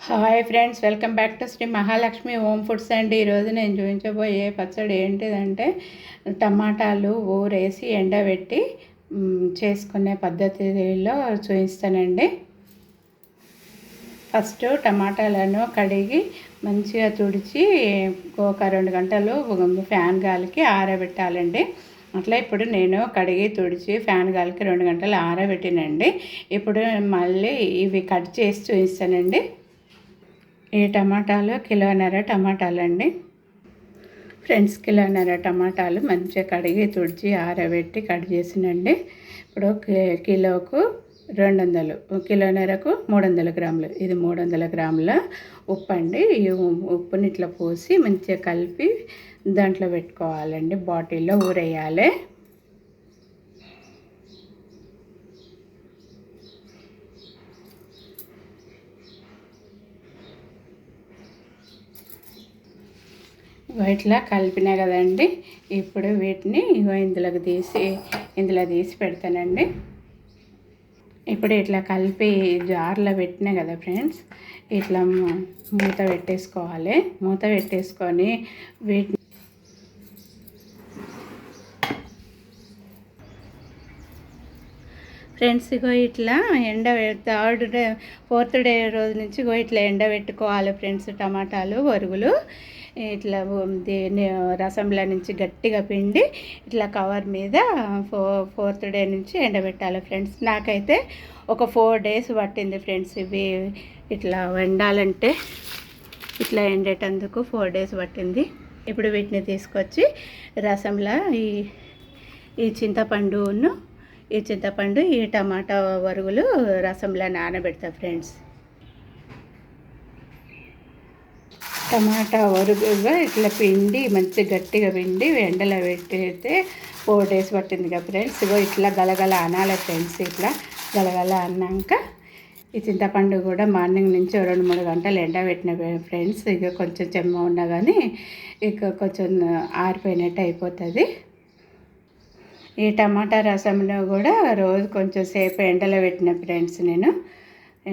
Hi friends, welcome back to Shri Mahalakshmi home foods అండి. ఈరోజు నేను చూపించబోయే పచ్చడి ఏంటిదంటే టమాటాలు ఊరేసి ఎండబెట్టి చేసుకునే పద్ధతిలో చూపిస్తానండి. ఫస్ట్ టమాటాలను కడిగి మంచిగా తుడిచి ఒక 2 గంటలు ఫ్యాన్ గాలికి ఆరబెట్టాలండి. అట్లా ఇప్పుడు నేను కడిగి తుడిచి ఫ్యాన్ గాలికి 2 గంటలు ఆరబెట్టినండి. ఇప్పుడు మళ్ళీ ఇవి కట్ చేసి చూపిస్తానండి. ఈ టమాటాలు కిలోన్నర టమాటాలండి ఫ్రెండ్స్. కిలోన్నర టమాటాలు మంచిగా కడిగి తుడిచి ఆరబెట్టి కట్ చేసినండి. ఇప్పుడు కిలోకు 200, కిలోన్నరకు 300 గ్రాములు. ఇది 300 గ్రాముల ఉప్పు అండి. ఈ ఉప్పుని ఇట్లా పోసి మంచిగా కలిపి దాంట్లో పెట్టుకోవాలండి. బాటిల్లో ఊరేయాలి. ఇట్లా కలిపినా కదండి. ఇప్పుడు వీటిని ఇందులో తీసి పెడతానండి. ఇప్పుడు ఇట్లా కలిపి జార్లో పెట్టినా కదా ఫ్రెండ్స్, ఇట్లా మూత పెట్టేసుకోవాలి. మూత పెట్టేసుకొని వీటిని ఫ్రెండ్స్ ఇట్లా 3rd డే 4th డే రోజు నుంచి ఇట్లా ఎండబెట్టుకోవాలి ఫ్రెండ్స్. టమాటాలు వరుగులు ఇట్లా రసంలో నుంచి గట్టిగా పిండి ఇట్లా కవర్ మీద 4th డే నుంచి ఎండబెట్టాలి ఫ్రెండ్స్. నాకైతే ఒక 4 డేస్ పట్టింది ఫ్రెండ్స్. ఇవి ఇట్లా వండాలంటే ఇట్లా ఎండేటందుకు 4 డేస్ పట్టింది. ఇప్పుడు వీటిని తీసుకొచ్చి రసంలో ఈ చింతపండు ఈ టమాటా వరుగులు రసంలో నానబెడతా ఫ్రెండ్స్. టమాటా వరుగుగా ఇట్లా పిండి మంచి గట్టిగా పిండి ఎండలో పెట్టితే 4 డేస్ పట్టింది కదా ఫ్రెండ్స్. ఇట్లా గలగల అనాలి ఫ్రెండ్స్. ఇట్లా గలగల అన్నాక ఈ చింతపండు కూడా మార్నింగ్ నుంచి 2-3 గంటలు ఎండబెట్టిన ఫ్రెండ్స్. కొంచెం చెమ్మ ఉన్నా కానీ కొంచెం ఆరిపోయినట్టు అయిపోతుంది. ఈ టమాటా రసంలో కూడా రోజు కొంచెం సేపు ఎండలో పెట్టిన ఫ్రెండ్స్. నేను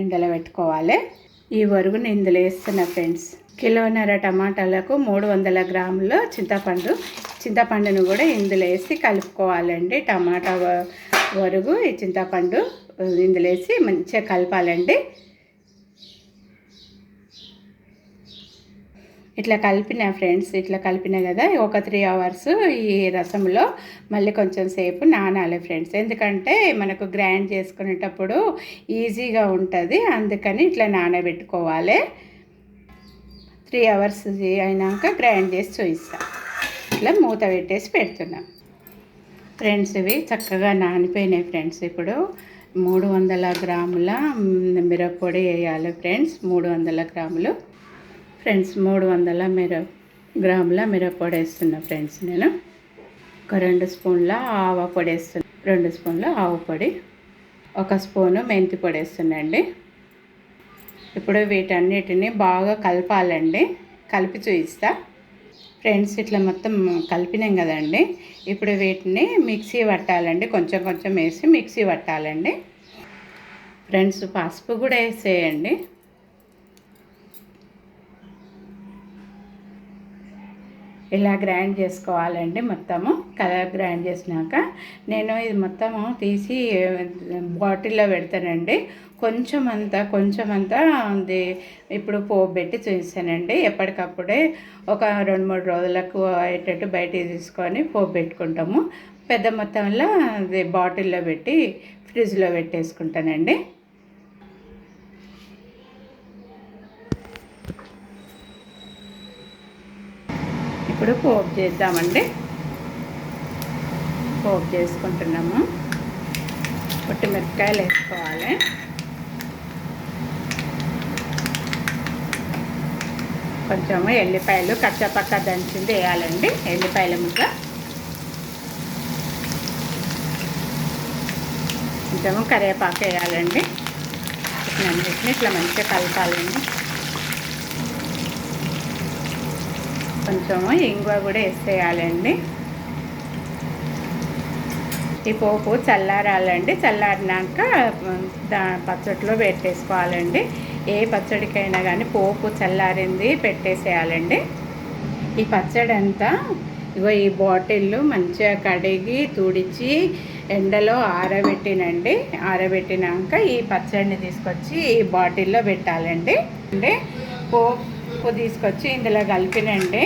ఎండలో పెట్టుకోవాలి. ఈ వరుగుని ఇందులో వేస్తున్నా ఫ్రెండ్స్. కిలోన్నర టమాటాలకు 300 గ్రాముల చింతపండును కూడా ఇందులో వేసి కలుపుకోవాలండి. టమాటా వరుగు ఈ చింతపండు ఇందులో వేసి మంచిగా కలపాలండి. ఇట్లా కలిపిన ఫ్రెండ్స్. ఇట్లా కలిపిన కదా ఒక 3 అవర్స్ ఈ రసంలో మళ్ళీ కొంచెం సేపు నానాలి ఫ్రెండ్స్. ఎందుకంటే మనకు గ్రైండ్ చేసుకునేటప్పుడు ఈజీగా ఉంటుంది, అందుకని ఇట్లా నానబెట్టుకోవాలి. 3 అవర్స్ అయినాక గ్రైండ్ చేసి చూపిస్తాం. ఇట్లా మూత పెట్టేసి పెడుతున్నాం ఫ్రెండ్స్. ఇవి చక్కగా నానిపోయినాయి ఫ్రెండ్స్. ఇప్పుడు 300 గ్రాముల మిరప్పొడి వేయాలి ఫ్రెండ్స్. 300 గ్రాములు ఫ్రెండ్స్. 300 గ్రాముల మిరప్పొడి వేస్తున్నా ఫ్రెండ్స్. నేను ఒక 2 స్పూన్ల ఆవపొడి వేస్తున్నా. 2 స్పూన్ల ఆవపొడి, 1 స్పూను మెంతి పొడి వేస్తున్నాండి. ఇప్పుడు వీటన్నిటిని బాగా కలపాలండి. కలిపి చూపిస్తా ఫ్రెండ్స్. ఇట్లా మొత్తం కలిపినాం కదండి. ఇప్పుడు వీటిని మిక్సీ పట్టాలండి. కొంచెం కొంచెం వేసి మిక్సీ పట్టాలండి ఫ్రెండ్స్. పసుపు కూడా వేసేయండి. ఇలా గ్రైండ్ చేసుకోవాలండి మొత్తము. కలర్ గ్రైండ్ చేసినాక నేను ఇది మొత్తము తీసి బాటిల్లో పెడతానండి. కొంచెం అంతా అది ఇప్పుడు పోపు పెట్టి చూపిస్తానండి. ఎప్పటికప్పుడే ఒక 2-3 రోజులకు అయ్యేటట్టు బయటికి తీసుకొని పోపు పెట్టుకుంటాము. పెద్ద మొత్తంలో అది బాటిల్లో పెట్టి ఫ్రిడ్జ్లో పెట్టేసుకుంటానండి. ఇప్పుడు పోపు చేద్దామండి. పోపు చేసుకుంటున్నాము. మిరపకాయలు వేసుకోవాలి. కొంచెము ఎల్లిపాయలు కచ్చపక్క దంచింది వేయాలండి. ఎల్లిపాయల ముక్క, కొంచెము కరివేపాకు వేయాలండి. అన్నిటిని ఇట్లా మంచిగా కలపాలండి. కొంచెము ఇంగువ కూడా వేసేయాలండి. ఈ పోపు చల్లారాలండి. చల్లారినాక పచ్చట్లో పెట్టేసుకోవాలండి. ఏ పచ్చడికైనా కానీ పోపు చల్లారింది పెట్టేసేయాలండి. ఈ పచ్చడి అంతా ఇగో ఈ బాటిల్ మంచిగా కడిగి తుడిచి ఎండలో ఆరబెట్టినండి. ఆరబెట్టినాక ఈ పచ్చడిని తీసుకొచ్చి ఈ బాటిల్లో పెట్టాలండి. అంటే పోపు తీసుకొచ్చి ఇందులో కలిపినండి.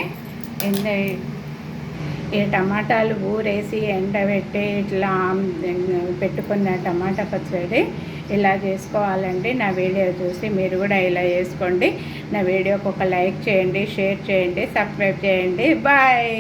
ఈ టమాటాలు ఊరేసి ఎండబెట్టి ఇట్లా పెట్టుకున్న టమాటా పచ్చడి ఇలా చేసుకోవాలండి. నా వీడియో చూసి మీరు కూడా ఇలా చేసుకోండి. నా వీడియోకి ఒక లైక్ చేయండి, షేర్ చేయండి, సబ్స్క్రైబ్ చేయండి. బాయ్.